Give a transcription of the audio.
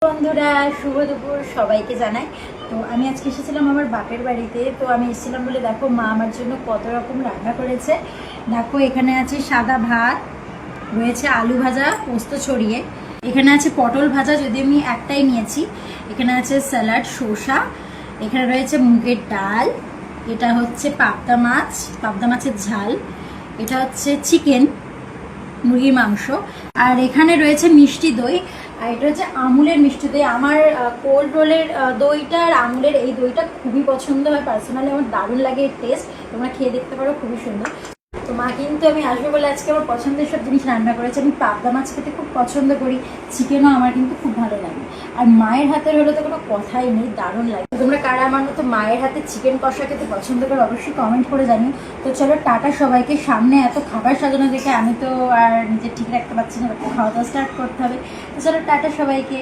বন্ধুরা শুভ দুপুর সবাইকে জানাই। তো আমি আজকে এসেছিলাম আমার বাপের বাড়িতে। তো আমি এসেছিলাম বলে দেখো মা আমার জন্য কত রকম রান্না করেছে। দেখো এখানে আছে সাদা ভাত, রয়েছে আলু ভাজা পোস্ত ছড়িয়ে, এখানে আছে পটল ভাজা, যদি আমি একটাই নিয়েছি, এখানে আছে স্যালাড শসা, এখানে রয়েছে মুগের ডাল, এটা হচ্ছে পাবদা মাছ, পাবদা মাছের ঝাল, এটা হচ্ছে চিকেন মুরগির মাংস, আর এখানে রয়েছে মিষ্টি দই, আর এটা হচ্ছে আমুলের মিষ্টি দই। আমার কোল্ড রোলের দইটা আর আমুলের এই দইটা খুবই পছন্দ হয়, পার্সোনালি আমার দারুণ লাগে এর টেস্ট। তোমরা খেয়ে দেখতে পারো, খুবই সুন্দর। তো মা কিন্তু আমি আসবো বলে আজকে আমার পছন্দের সব জিনিস রান্না করেছে। আমি পাবদা মাছ খেতে খুব পছন্দ করি, চিকেনও আমার কিন্তু খুব ভালো লাগে, আর মায়ের হাতের হলে তো কোনো কথাই নেই, দারুণ লাগে। তোমরা কারা আমার মতো মায়ের হাতে চিকেন কষা খেতে পছন্দ করো অবশ্যই কমেন্ট করে জানিও। তো চলো টাটা সবাইকে, সামনে এত খাবার সাজানো দেখে আমি তো আর নিজে ঠিক রাখতে পারছি না, খাওয়া দাওয়া স্টার্ট করতে হবে। তো চলো টাটা সবাইকে।